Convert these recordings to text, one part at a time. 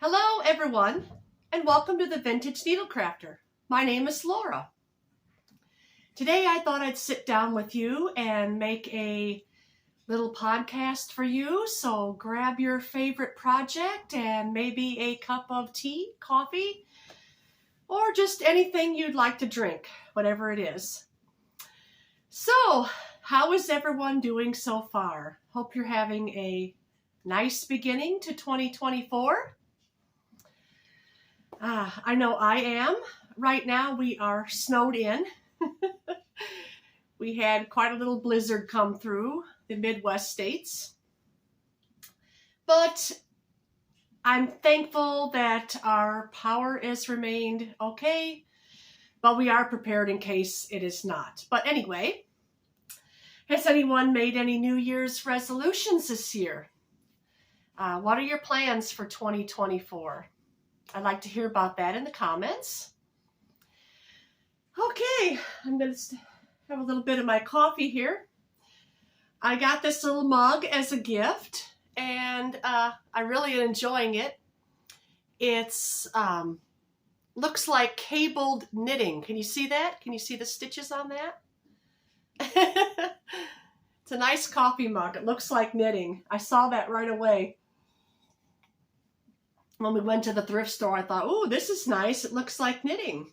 Hello everyone, and welcome to the Vintage Needle Crafter. My name is Laura. Today I thought I'd sit down with you and make a little podcast for you, so grab your favorite project and maybe a cup of tea, coffee, or just anything you'd like to drink, whatever it is. So, how is everyone doing so far? Hope you're having a nice beginning to 2024. I know I am. Right now we are snowed in. We had quite a little blizzard come through the Midwest states. But I'm thankful that our power has remained okay, but we are prepared in case it is not. But anyway, has anyone made any New Year's resolutions this year? What are your plans for 2024? I'd like to hear about that in the comments. Okay, I'm going to have a little bit of my coffee here. I got this little mug as a gift, and I really am enjoying it. It's looks like cabled knitting. Can you see that? Can you see the stitches on that? It's a nice coffee mug. It looks like knitting. I saw that right away. When we went to the thrift store, I thought, oh, this is nice. It looks like knitting.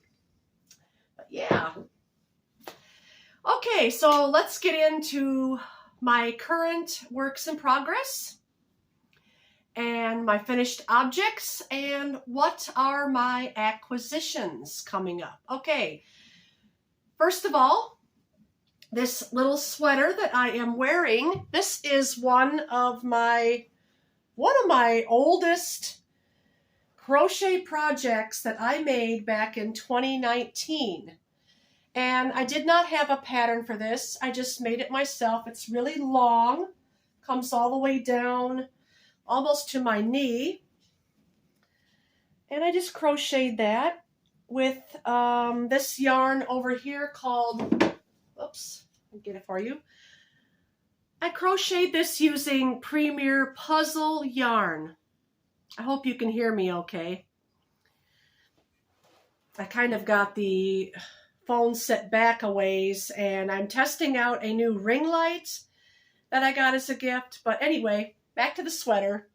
But yeah. Okay, so let's get into my current works in progress and my finished objects and what are my acquisitions coming up. Okay, first of all, this little sweater that I am wearing, this is one of my oldest crochet projects that I made back in 2019. And I did not have a pattern for this. I just made it myself. It's really long, comes all the way down almost to my knee. And I just crocheted that with this yarn over here called, oops, I'll get it for you. I crocheted this using Premier Puzzle yarn. I hope you can hear me okay. I kind of got the phone set back a ways, and I'm testing out a new ring light that I got as a gift. But anyway, back to the sweater.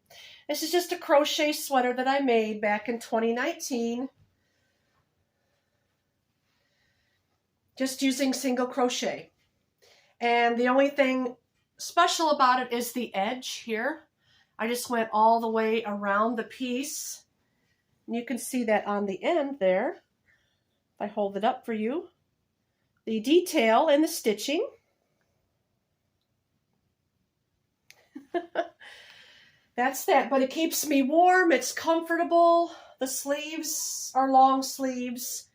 This is just a crochet sweater that I made back in 2019. Just using single crochet. And the only thing special about it is the edge here. I just went all the way around the piece. And you can see that on the end there. If I hold it up for you. The detail and the stitching. That's that, but it keeps me warm. It's comfortable. The sleeves are long sleeves.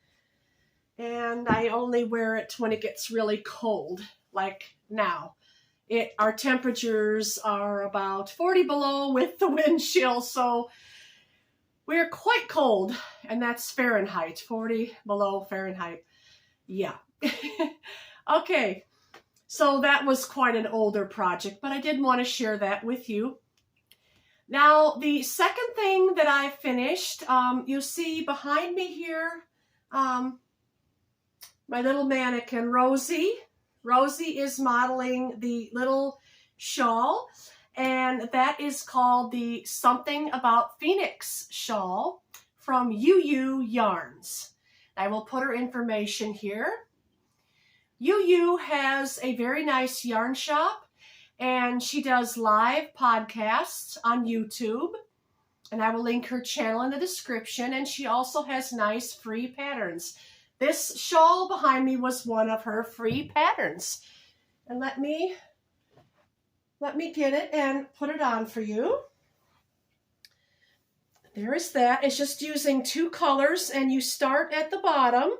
And I only wear it when it gets really cold, like now. Our temperatures are about 40 below with the wind chill, so we're quite cold, and that's Fahrenheit, 40 below Fahrenheit. Yeah. Okay, so that was quite an older project, but I did want to share that with you. Now, the second thing that I finished, you see behind me here, my little mannequin, Rosie. Rosie is modeling the little shawl, and that is called the Something About Phoenix shawl from UU Yarns. I will put her information here. UU has a very nice yarn shop, and she does live podcasts on YouTube, and I will link her channel in the description, and she also has nice free patterns. This shawl behind me was one of her free patterns. And let me get it and put it on for you. There is that. It's just using two colors, and you start at the bottom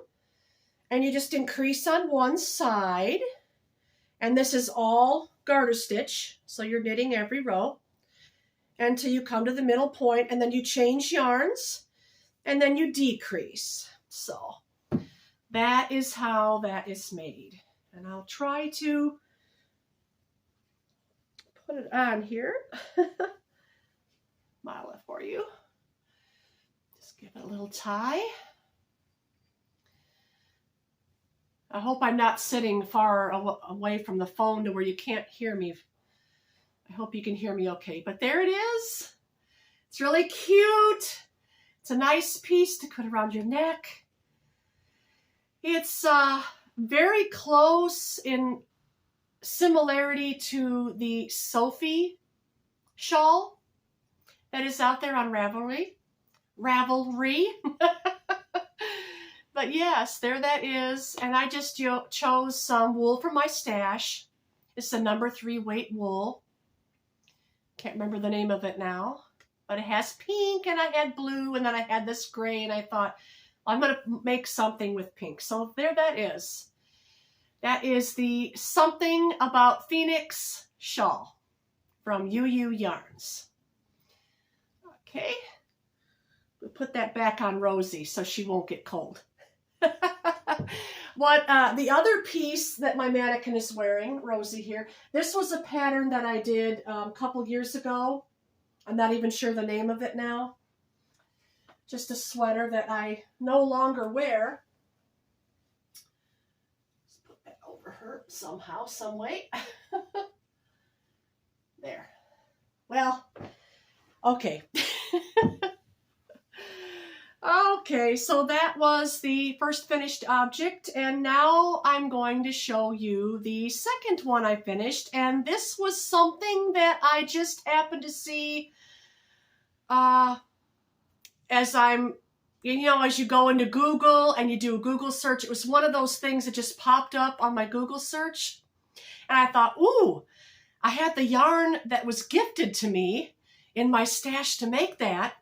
and you just increase on one side. And this is all garter stitch, so you're knitting every row until you come to the middle point, and then you change yarns and then you decrease. So that is how that is made. And I'll try to put it on here. Model it for you. Give it a little tie. I hope I'm not sitting far away from the phone to where you can't hear me. I hope you can hear me okay. But there it is. It's really cute. It's a nice piece to put around your neck. It's very close in similarity to the Sophie shawl that is out there on Ravelry. But yes, there that is. And I just chose some wool from my stash. It's a number 3 weight wool. Can't remember the name of it now. But it has pink, and I had blue, and then I had this gray, and I thought, I'm going to make something with pink. So there that is. That is the Something About Phoenix shawl from UU Yarns. Okay. We'll put that back on Rosie so she won't get cold. The other piece that my mannequin is wearing, Rosie here, this was a pattern that I did a couple years ago. I'm not even sure the name of it now. Just a sweater that I no longer wear. Let's put that over her somehow, some way. There. Well, okay. Okay, so that was the first finished object, and now I'm going to show you the second one I finished, and this was something that I just happened to see as I'm, as you go into Google and you do a Google search. It was one of those things that just popped up on my Google search, and I thought, ooh, I had the yarn that was gifted to me in my stash to make that.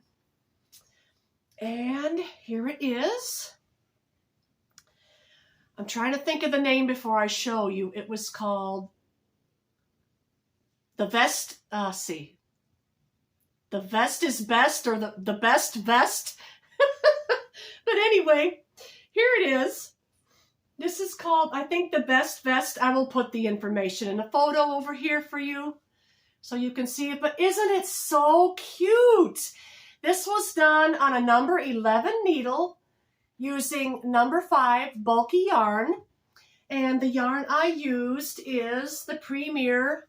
And here it is. I'm trying to think of the name before I show you. It was called The Vest. The Vest is Best, or the Best Vest. But anyway, here it is. This is called, I think, The Best Vest. I will put the information in a photo over here for you so you can see it. But isn't it so cute? This was done on a number 11 needle using number 5 bulky yarn. And the yarn I used is the Premier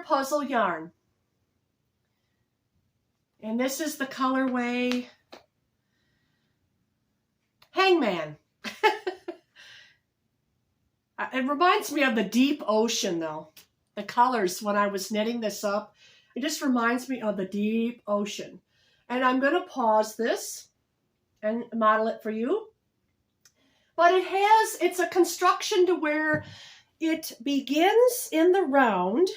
Puzzle yarn. And this is the colorway Hangman. It reminds me of the deep ocean, though. The colors, when I was knitting this up, it just reminds me of the deep ocean. And I'm going to pause this and model it for you. But it's a construction to where it begins in the round,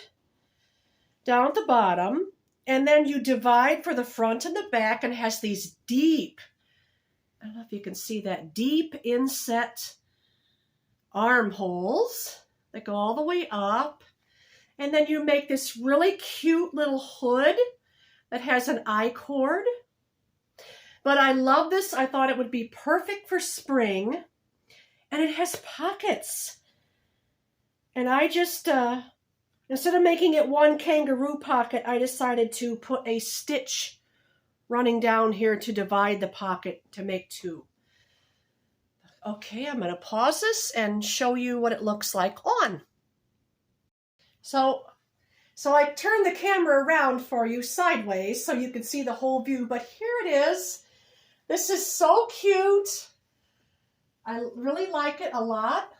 down at the bottom, and then you divide for the front and the back, and it has these deep, I don't know if you can see that, deep inset armholes that go all the way up. And then you make this really cute little hood that has an I-cord. But I love this. I thought it would be perfect for spring. And it has pockets. And I just, instead of making it one kangaroo pocket, I decided to put a stitch running down here to divide the pocket to make 2. Okay, I'm going to pause this and show you what it looks like on. So I turned the camera around for you sideways so you can see the whole view, but here it is. This is so cute. I really like it a lot.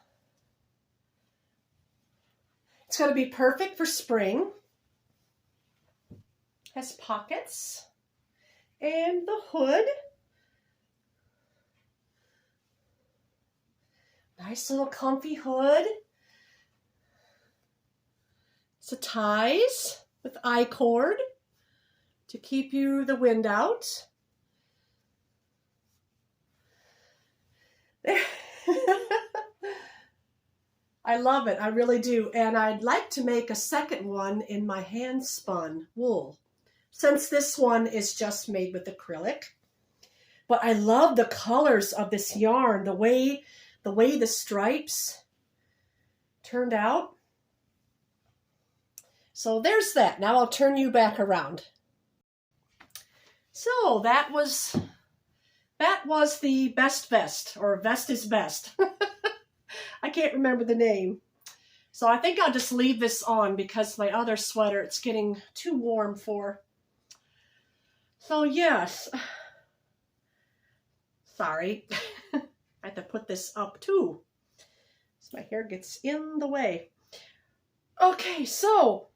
It's going to be perfect for spring. Has pockets and the hood. Nice little comfy hood. So ties with I-cord to keep the wind out. I love it, I really do. And I'd like to make a second one in my hand-spun wool, since this one is just made with acrylic. But I love the colors of this yarn, the way the stripes turned out. So there's that. Now I'll turn you back around. So that was the best vest, or vest is best. I can't remember the name. So I think I'll just leave this on because my other sweater, it's getting too warm for. So yes. Sorry. I have to put this up too, so my hair gets in the way. Okay, so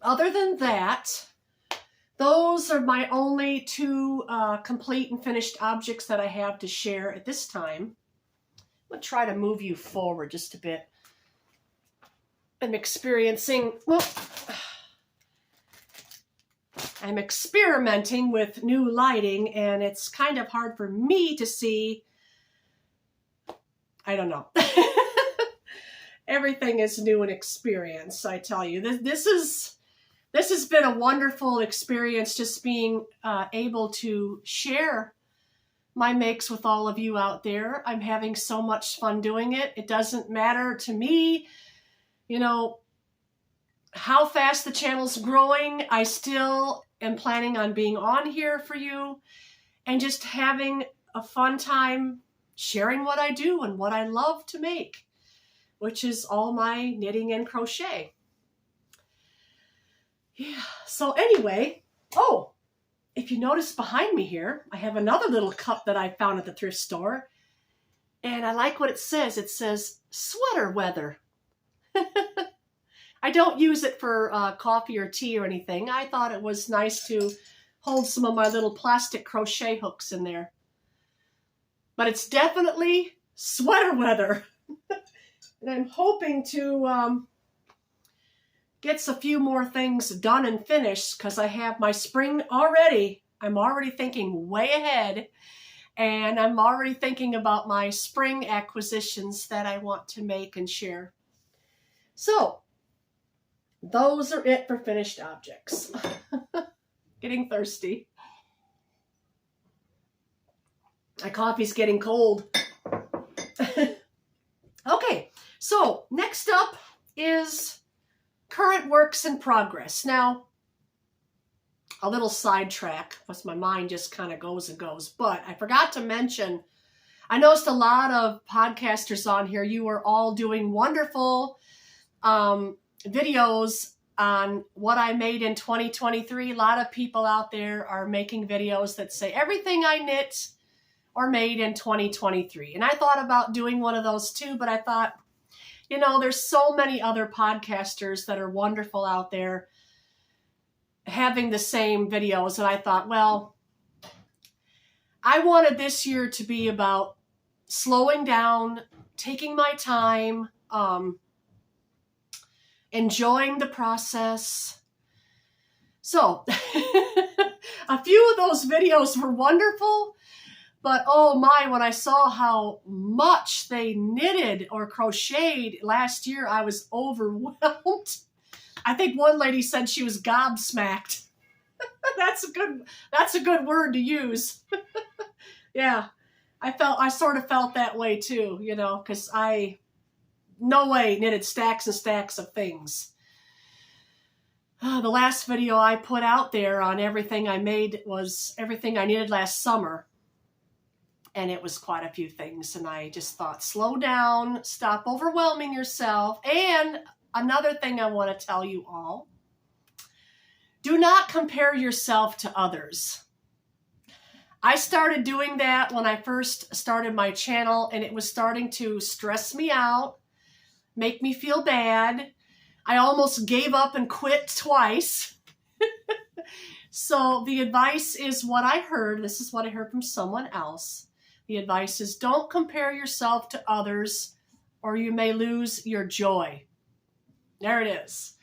other than that, those are my only two complete and finished objects that I have to share at this time. I'm going to try to move you forward just a bit. I'm experimenting with new lighting, and it's kind of hard for me to see. I don't know. Everything is new and experience, I tell you. This has been a wonderful experience, just being able to share my makes with all of you out there. I'm having so much fun doing it. It doesn't matter to me, you know, how fast the channel's growing. I still am planning on being on here for you and just having a fun time sharing what I do and what I love to make, which is all my knitting and crochet. Yeah, so anyway, oh, if you notice behind me here, I have another little cup that I found at the thrift store, and I like what it says. It says sweater weather. I don't use it for coffee or tea or anything. I thought it was nice to hold some of my little plastic crochet hooks in there. But it's definitely sweater weather. And I'm hoping to get a few more things done and finished, because I have my spring already. I'm already thinking way ahead. And I'm already thinking about my spring acquisitions that I want to make and share. So, those are it for finished objects. Getting thirsty. My coffee's getting cold. Okay, so next up is current works in progress. Now, a little sidetrack, because my mind just kind of goes and goes, but I forgot to mention, I noticed a lot of podcasters on here. You are all doing wonderful videos on what I made in 2023. A lot of people out there are making videos that say everything I knit or made in 2023. And I thought about doing one of those too, but I thought, you know, there's so many other podcasters that are wonderful out there having the same videos. And I thought, well, I wanted this year to be about slowing down, taking my time, enjoying the process. So a few of those videos were wonderful, but oh my, when I saw how much they knitted or crocheted last year, I was overwhelmed. I think one lady said she was gobsmacked. That's a good word to use. Yeah, I sort of felt that way too, you know, because I no way knitted stacks and stacks of things. The last video I put out there on everything I made was everything I knitted last summer. And it was quite a few things. And I just thought, slow down, stop overwhelming yourself. And another thing I want to tell you all, do not compare yourself to others. I started doing that when I first started my channel, and it was starting to stress me out, make me feel bad. I almost gave up and quit twice. So the advice is what I heard. This is what I heard from someone else. The advice is don't compare yourself to others or you may lose your joy. There it is.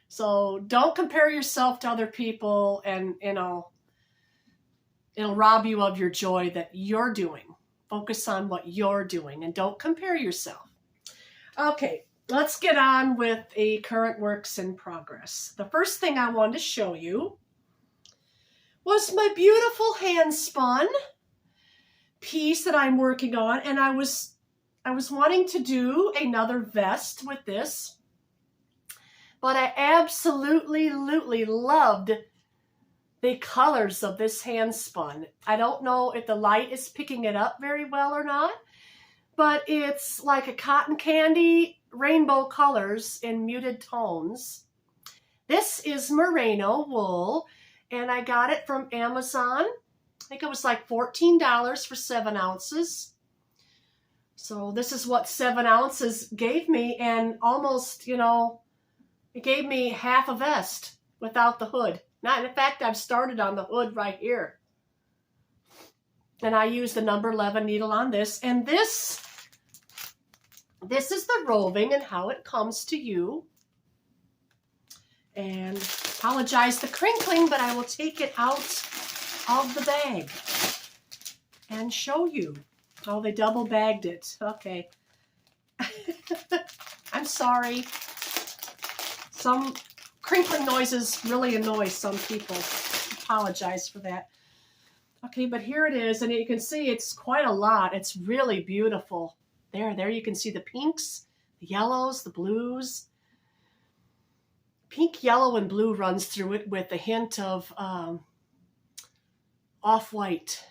So don't compare yourself to other people, and, you know, it'll rob you of your joy that you're doing. Focus on what you're doing and don't compare yourself. Okay, let's get on with a current works in progress. The first thing I wanted to show you was my beautiful Handspun piece that I'm working on, and I was wanting to do another vest with this, but I absolutely loved the colors of this Handspun. I don't know if the light is picking it up very well or not, but it's like a cotton candy, rainbow colors in muted tones. This is merino wool, and I got it from Amazon. I think it was like $14 for 7 ounces. So this is what 7 ounces gave me, and almost, you know, it gave me half a vest without the hood. Not, in fact, I've started on the hood right here. And I used the number 11 needle on this. And this is the roving and how it comes to you. And apologize the crinkling, but I will take it out of the bag and show you. Oh, they double bagged it. Okay. I'm sorry. Some crinkling noises really annoy some people. Apologize for that. Okay, but here it is, and you can see it's quite a lot. It's really beautiful. There you can see the pinks, the yellows, the blues. Pink, yellow, and blue runs through it with a hint of off-white.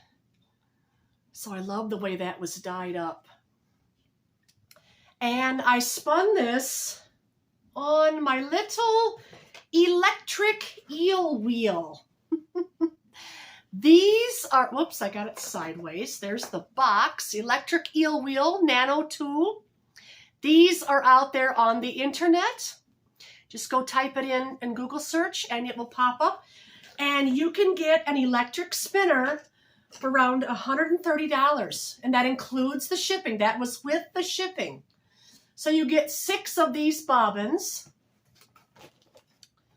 So I love the way that was dyed up. And I spun this on my little electric eel wheel. These are, whoops, I got it sideways. There's the box, electric eel wheel, nano 2. These are out there on the internet. Just go type it in Google search and it will pop up. And you can get an electric spinner for around $130. And that includes the shipping. That was with the shipping. So you get 6 of these bobbins.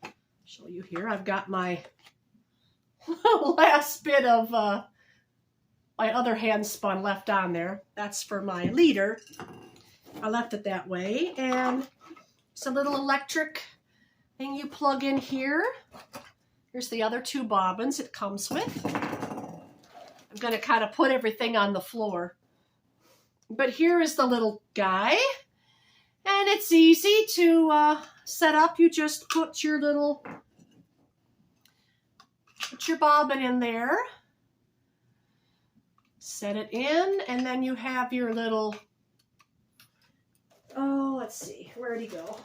I'll show you here. I've got my last bit of my other Handspun left on there. That's for my leader. I left it that way. And it's a little electric thing you plug in here. Here's the other 2 bobbins it comes with. I'm going to kind of put everything on the floor. But here is the little guy. And it's easy to set up. You just put your bobbin in there. Set it in, and then you have your little, oh, let's see, where'd he go?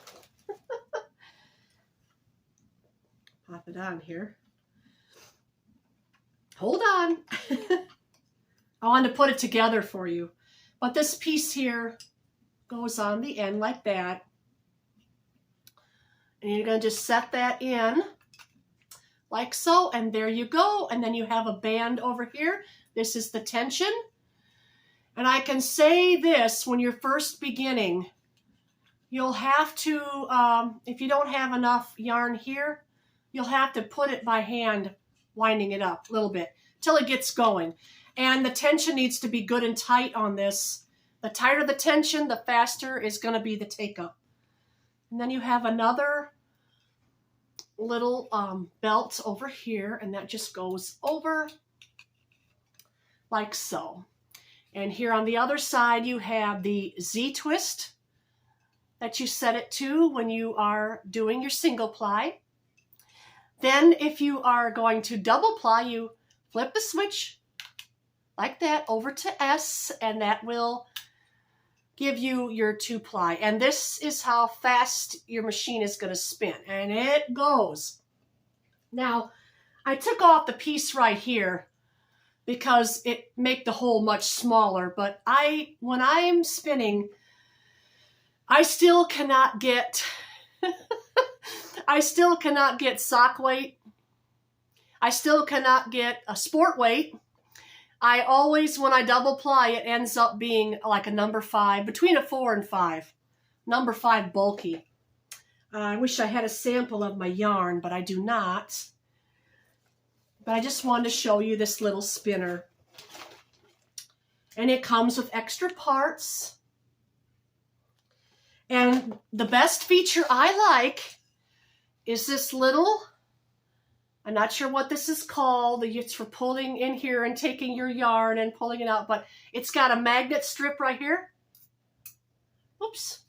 Pop it on here. Hold on. I wanted to put it together for you. But this piece here goes on the end like that. And you're going to just set that in like so, and there you go. And then you have a band over here. This is the tension. And I can say this, when you're first beginning, you'll have to, if you don't have enough yarn here, you'll have to put it by hand, winding it up a little bit till it gets going. And the tension needs to be good and tight on this. The tighter the tension, the faster is going to be the take up. And then you have another little belt over here, and that just goes over like so. And here on the other side, you have the Z-twist that you set it to when you are doing your single ply. Then if you are going to double ply, you flip the switch like that over to S, and that will give you your 2-ply. And this is how fast your machine is going to spin. And it goes. Now, I took off the piece right here because it make the hole much smaller. But when I'm spinning, I still cannot get I still cannot get sock weight. I still cannot get a sport weight. I always, when I double ply, it ends up being like a number 5, between a 4 and 5. Number 5 bulky. I wish I had a sample of my yarn, but I do not. But I just wanted to show you this little spinner. And it comes with extra parts. And the best feature I like is this little, I'm not sure what this is called. It's for pulling in here and taking your yarn and pulling it out, but it's got a magnet strip right here. Oops.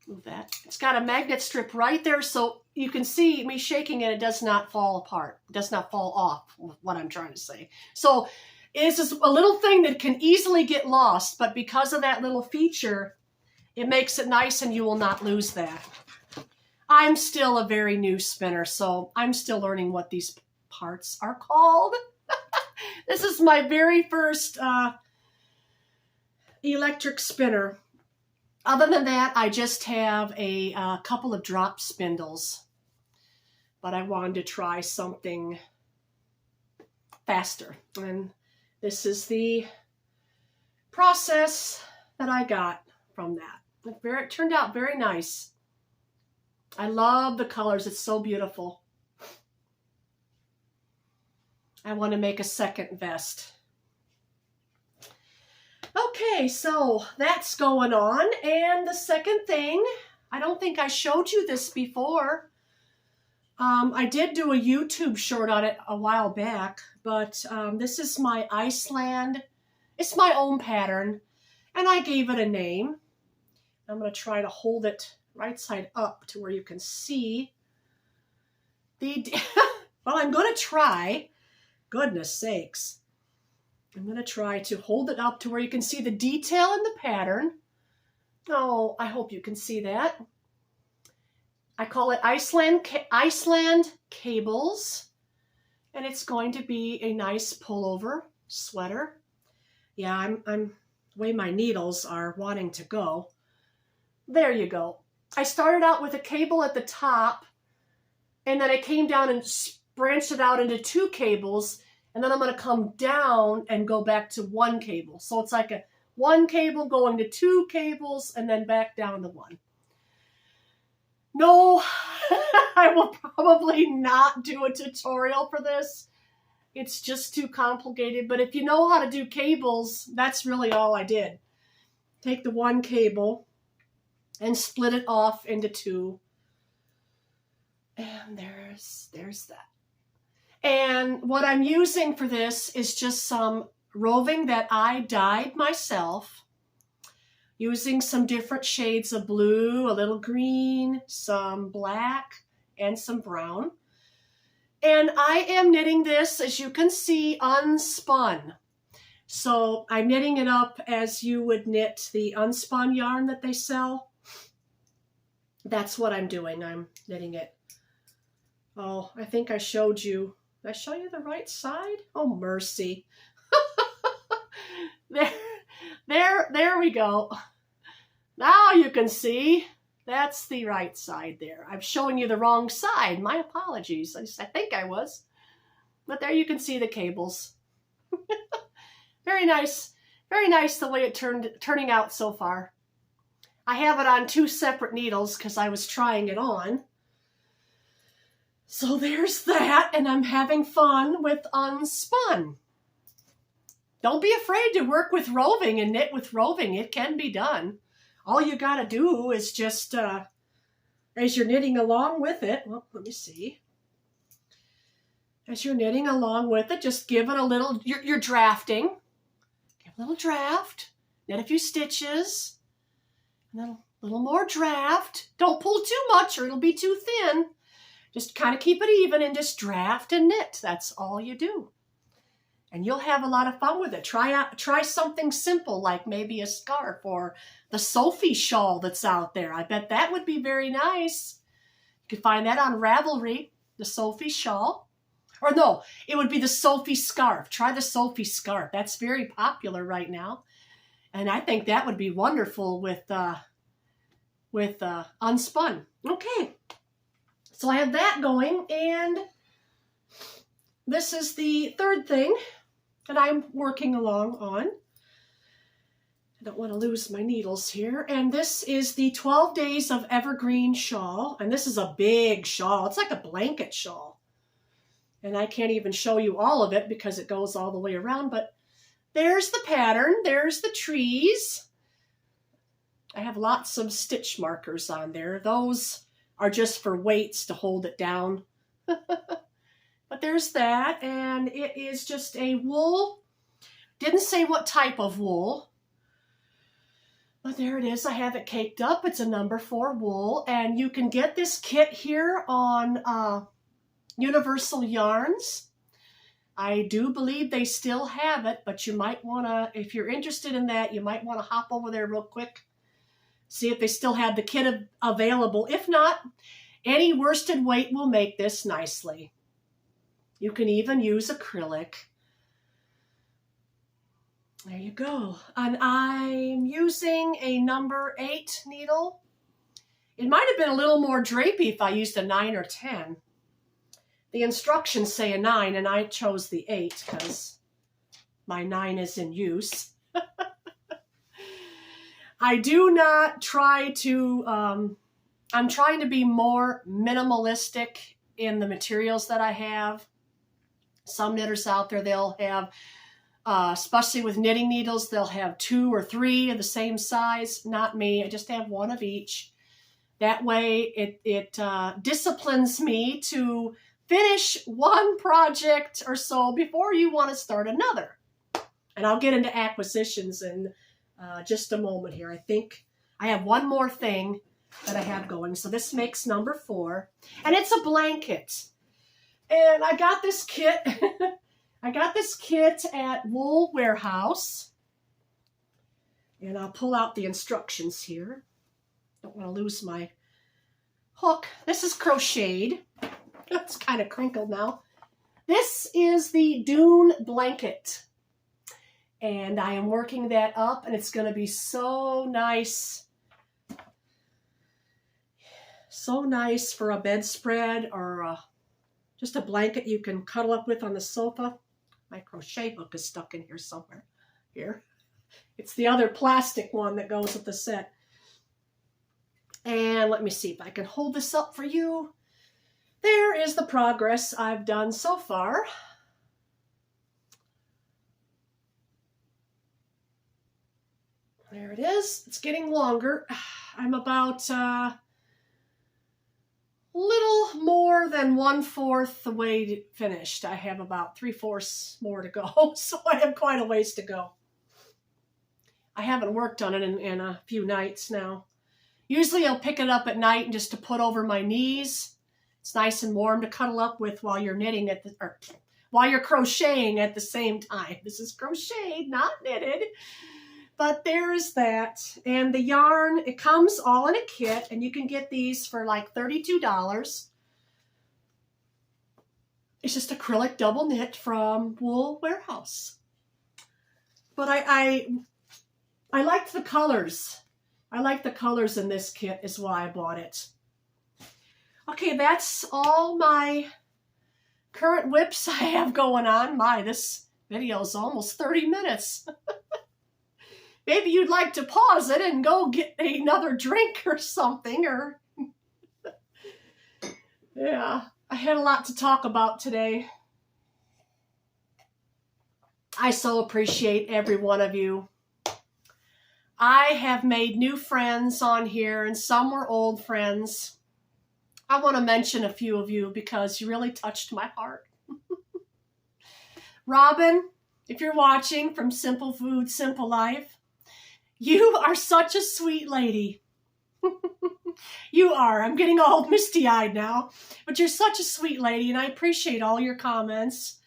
Move that. It's got a magnet strip right there, so you can see me shaking it, it does not fall apart. It does not fall off, what I'm trying to say. So it's just a little thing that can easily get lost, but because of that little feature, it makes it nice and you will not lose that. I'm still a very new spinner, so I'm still learning what these parts are called. This is my very first electric spinner. Other than that, I just have a couple of drop spindles, but I wanted to try something faster. And this is the process that I got from that. It turned out very nice. I love the colors. It's so beautiful. I want to make a second vest. Okay, so that's going on. And the second thing, I don't think I showed you this before. I did do a YouTube short on it a while back, but this is my Iceland. It's my own pattern, and I gave it a name. I'm going to try to hold it right side up to where you can see the... Well, I'm going to try. Goodness sakes. I'm going to try to hold it up to where you can see the detail in the pattern. Oh, I hope you can see that. I call it Iceland Cables, and it's going to be a nice pullover sweater. Yeah, I'm the way my needles are wanting to go. There you go. I started out with a cable at the top, and then I came down and branched it out into 2 cables, and then I'm going to come down and go back to 1 cable. So it's like a 1 cable going to 2 cables and then back down to 1. No, I will probably not do a tutorial for this. It's just too complicated. But if you know how to do cables, that's really all I did. Take the 1 cable and split it off into 2. And there's that. And what I'm using for this is just some roving that I dyed myself, using some different shades of blue, a little green, some black, and some brown. And I am knitting this, as you can see, unspun. So I'm knitting it up as you would knit the unspun yarn that they sell. That's what I'm doing. I'm knitting it. Oh, I think I showed you. Did I show you the right side? Oh, mercy. There we go. Now you can see that's the right side there. I'm showing you the wrong side. My apologies. I think I was. But there you can see the cables. Very nice. Very nice the way it turning out so far. I have it on 2 separate needles because I was trying it on. So there's that, and I'm having fun with unspun. Don't be afraid to work with roving and knit with roving. It can be done. All you got to do is just, as you're knitting along with it, well, let me see. As you're knitting along with it, just give it a little, you're drafting. Give a little draft, knit a few stitches, and then a little more draft. Don't pull too much or it'll be too thin. Just kind of keep it even and just draft and knit. That's all you do. And you'll have a lot of fun with it. Try something simple like maybe a scarf or the Sophie shawl that's out there. I bet that would be very nice. You can find that on Ravelry, the Sophie shawl. Or no, it would be the Sophie scarf. Try the Sophie scarf. That's very popular right now. And I think that would be wonderful with unspun. Okay. So I have that going, and this is the third thing that I'm working along on. I don't want to lose my needles here. And this is the 12 Days of Evergreen Shawl. And this is a big shawl. It's like a blanket shawl. And I can't even show you all of it because it goes all the way around. But there's the pattern. There's the trees. I have lots of stitch markers on there. Those are just for weights to hold it down. But there's that, and it is just a wool. Didn't say what type of wool. But there it is. I have it caked up. It's a number 4 wool. And you can get this kit here on Universal Yarns. I do believe they still have it, but you might want to, if you're interested in that, you might want to hop over there real quick. See if they still have the kit available. If not, any worsted weight will make this nicely. You can even use acrylic. There you go. And I'm using a number 8 needle. It might have been a little more drapey if I used a 9 or 10. The instructions say a 9, and I chose the 8 because my 9 is in use. I do not try to, I'm trying to be more minimalistic in the materials that I have. Some knitters out there, they'll have, especially with knitting needles, they'll have 2 or 3 of the same size. Not me. I just have 1 of each. That way it disciplines me to finish one project or so before you want to start another. And I'll get into acquisitions in just a moment here. I think I have one more thing that I have going. So this makes number 4. And it's a blanket. And I got this kit. I got this kit at Wool Warehouse. And I'll pull out the instructions here. Don't want to lose my hook. This is crocheted. It's kind of crinkled now. This is the Dune Blanket. And I am working that up, and it's going to be so nice. So nice for a bedspread or just a blanket you can cuddle up with on the sofa. My crochet hook is stuck in here somewhere. Here. It's the other plastic one that goes with the set. And let me see if I can hold this up for you. There is the progress I've done so far. There it is. It's getting longer. I'm about little more than 1/4 the way finished. I have about 3/4 more to go, so I have quite a ways to go. I haven't worked on it in a few nights now. Usually I'll pick it up at night and just to put over my knees. It's nice and warm to cuddle up with while you're knitting while you're crocheting at the same time. This is crocheted, not knitted. But there is that. And the yarn, it comes all in a kit, and you can get these for like $32. It's just acrylic double knit from Wool Warehouse. But I liked the colors. I like the colors in this kit is why I bought it. Okay, that's all my current whips I have going on. My, this video is almost 30 minutes. Maybe you'd like to pause it and go get another drink or something, or... Yeah, I had a lot to talk about today. I so appreciate every one of you. I have made new friends on here, and some were old friends. I want to mention a few of you because you really touched my heart. Robin, if you're watching from Simple Food, Simple Life, you are such a sweet lady. You are. I'm getting all misty-eyed now. But you're such a sweet lady, and I appreciate all your comments.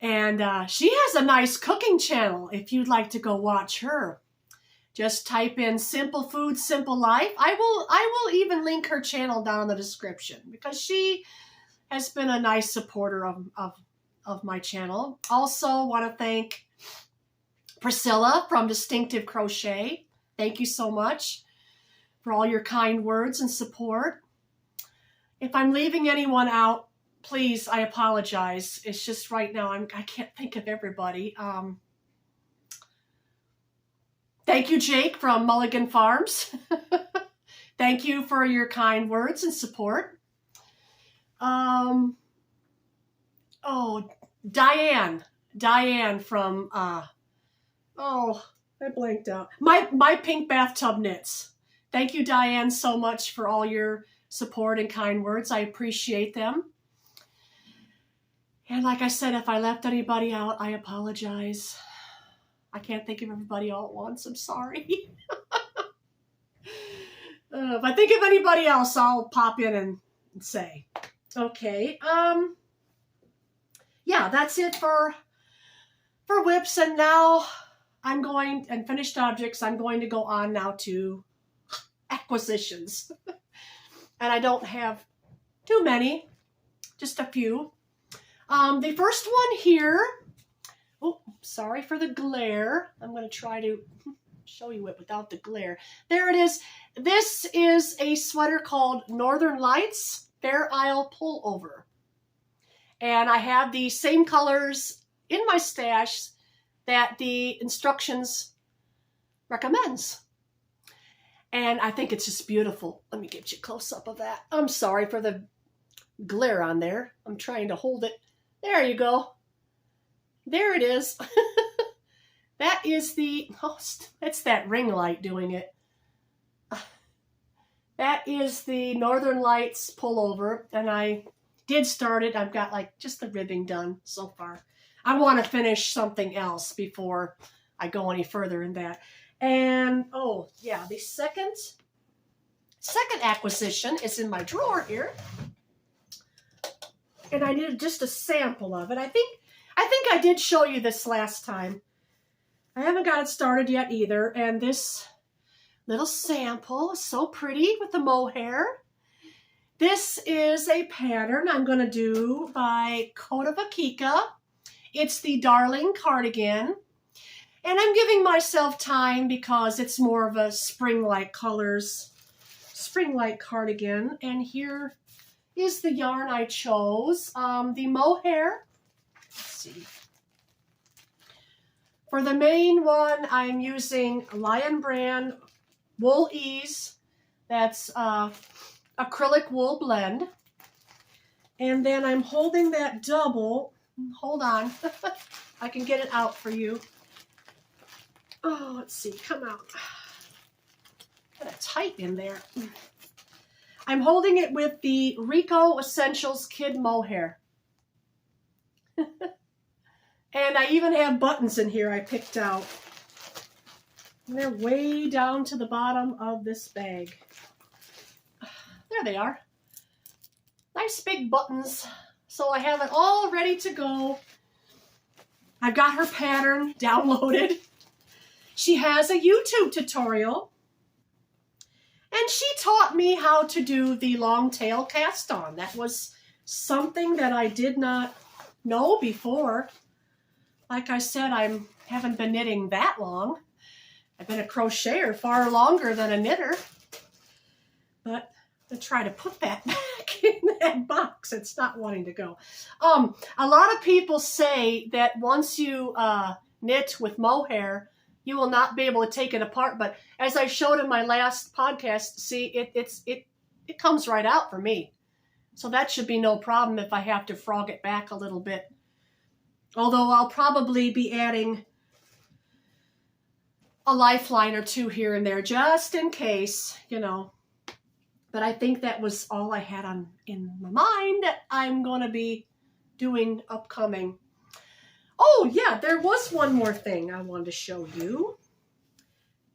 And she has a nice cooking channel if you'd like to go watch her. Just type in Simple Food, Simple Life. I will even link her channel down in the description because she has been a nice supporter of my channel. Also want to thank Priscilla from Distinctive Crochet. Thank you so much for all your kind words and support. If I'm leaving anyone out, please, I apologize. It's just right now I can't think of everybody. Thank you, Jake from Mulligan Farms. Thank you for your kind words and support. Oh, Diane. Diane from, oh, I blanked out. My Pink Bathtub Knits. Thank you, Diane, so much for all your support and kind words. I appreciate them. And like I said, if I left anybody out, I apologize. I can't think of everybody all at once. I'm sorry. If I think of anybody else, I'll pop in and say. Okay. Yeah, that's it for whips. And now I'm going, and finished objects, I'm going to go on now to acquisitions. And I don't have too many, just a few. The first one here, oh, sorry for the glare. I'm going to try to show you it without the glare. There it is. This is a sweater called Northern Lights Fair Isle Pullover. And I have the same colors in my stash that the instructions recommends. And I think it's just beautiful. Let me get you a close-up of that. I'm sorry for the glare on there. I'm trying to hold it. There you go. There it is. That is the, oh, it's that ring light doing it. That is the Northern Lights pullover, and I did start it. I've got like just the ribbing done so far. I want to finish something else before I go any further in that. And oh yeah, the second acquisition is in my drawer here, and I needed just a sample of it. I think I did show you this last time. I haven't got it started yet either, and this little sample is so pretty with the mohair. This is a pattern I'm going to do by Coat of Akika. It's the Darling Cardigan. And I'm giving myself time because it's more of a spring-like colors, spring-like cardigan. And here is the yarn I chose. The mohair. Let's see. For the main one, I'm using Lion Brand Wool Ease. That's acrylic wool blend. And then I'm holding that double. Hold on. I can get it out for you. Oh, let's see. Come out. Kind of tight in there. I'm holding it with the Rico Essentials Kid Mohair. And I even have buttons in here I picked out. And they're way down to the bottom of this bag. There they are. Nice big buttons. So I have it all ready to go. I've got her pattern downloaded. She has a YouTube tutorial. And she taught me how to do the long tail cast on. That was something that I did not know before. Like I said, I haven't been knitting that long. I've been a crocheter far longer than a knitter. But to try to put that back in that box, it's not wanting to go. A lot of people say that once you knit with mohair, you will not be able to take it apart. But as I showed in my last podcast, see, it comes right out for me. So that should be no problem if I have to frog it back a little bit. Although I'll probably be adding a lifeline or two here and there just in case, you know. But I think that was all I had in my mind that I'm going to be doing upcoming. Oh, yeah, there was one more thing I wanted to show you.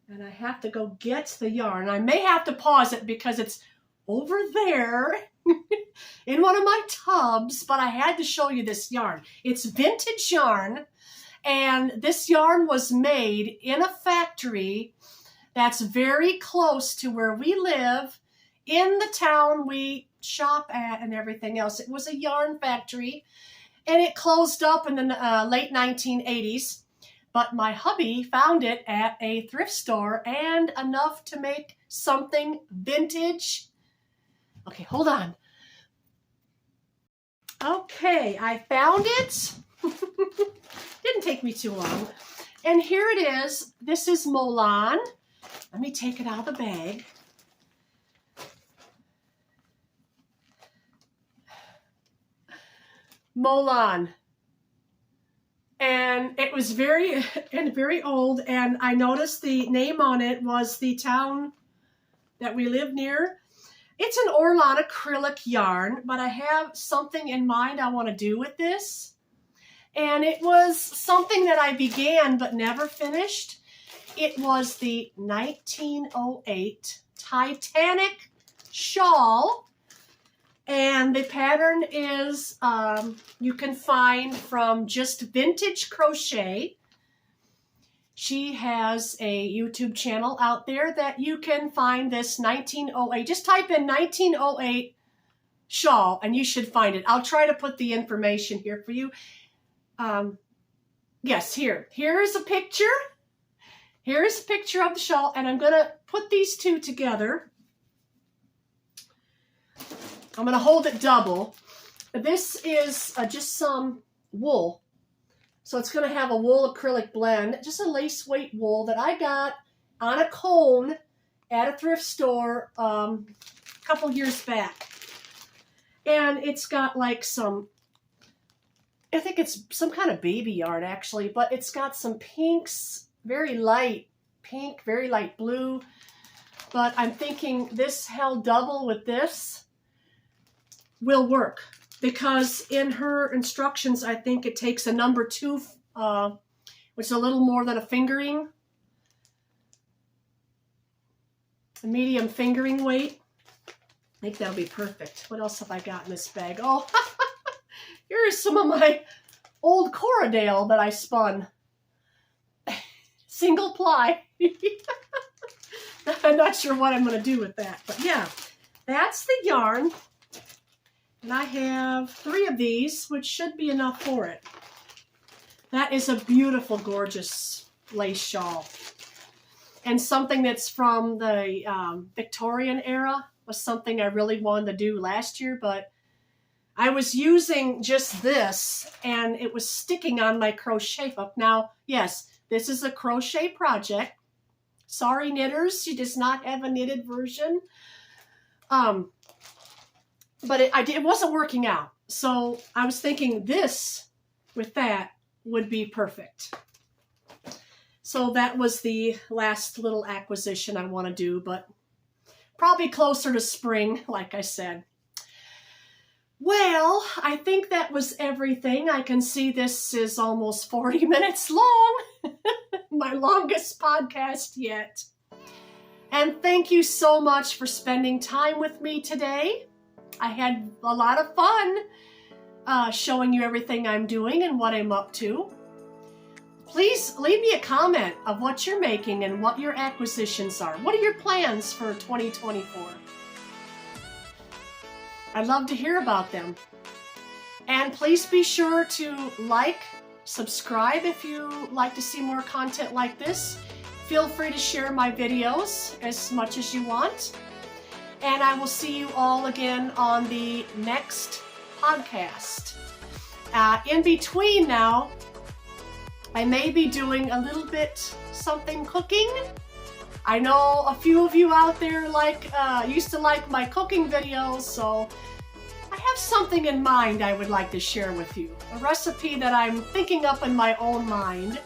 And I have to go get the yarn. I may have to pause it because it's over there in one of my tubs, but I had to show you this yarn. It's vintage yarn, and this yarn was made in a factory that's very close to where we live, in the town we shop at and everything else. It was a yarn factory, and it closed up in the late 1980s, but my hubby found it at a thrift store and enough to make something vintage. Okay, hold on. Okay, I found it. Didn't take me too long. And here it is. This is Molan. Let me take it out of the bag. Molan. And it was very old, and I noticed the name on it was the town that we live near. It's an Orlan acrylic yarn, but I have something in mind I want to do with this. And it was something that I began but never finished. It was the 1908 Titanic Shawl. And the pattern is, you can find from Just Vintage Crochet. She has a YouTube channel out there that you can find this 1908. Just type in 1908 shawl and you should find it. I'll try to put the information here for you. Yes, here's a picture. Here's a picture of the shawl, and I'm going to put these two together. I'm going to hold it double. This is just some wool. So it's going to have a wool acrylic blend, just a lace weight wool that I got on a cone at a thrift store a couple years back. And it's got like some, I think it's some kind of baby yarn actually, but it's got some pinks, very light pink, very light blue. But I'm thinking this held double with this will work, because in her instructions, I think it takes a number 2, which is a little more than a fingering, a medium fingering weight. I think that'll be perfect. What else have I got in this bag? Oh, here's some of my old Corridale that I spun. Single ply. I'm not sure what I'm going to do with that, but yeah, that's the yarn. And I have 3 of these, which should be enough for it. That is a beautiful, gorgeous lace shawl. And something that's from the Victorian era was something I really wanted to do last year, but I was using just this and it was sticking on my crochet hook. Now, yes, this is a crochet project. Sorry, knitters, she does not have a knitted version. But it wasn't working out. So I was thinking this with that would be perfect. So that was the last little acquisition I want to do, but probably closer to spring, like I said. Well, I think that was everything. I can see this is almost 40 minutes long. My longest podcast yet. And thank you so much for spending time with me today. I had a lot of fun showing you everything I'm doing and what I'm up to. Please leave me a comment of what you're making and what your acquisitions are. What are your plans for 2024? I'd love to hear about them. And please be sure to like, subscribe if you like to see more content like this. Feel free to share my videos as much as you want. And I will see you all again on the next podcast. In between now, I may be doing a little bit something cooking. I know a few of you out there used to like my cooking videos, so I have something in mind I would like to share with you. A recipe that I'm thinking up in my own mind.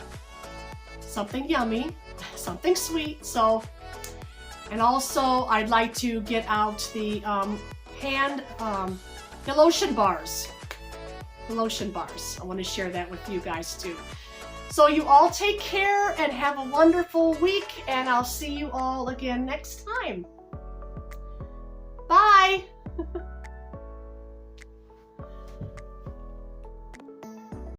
Something yummy, something sweet, so... And also, I'd like to get out the the lotion bars. The lotion bars. I want to share that with you guys too. So you all take care and have a wonderful week, and I'll see you all again next time. Bye!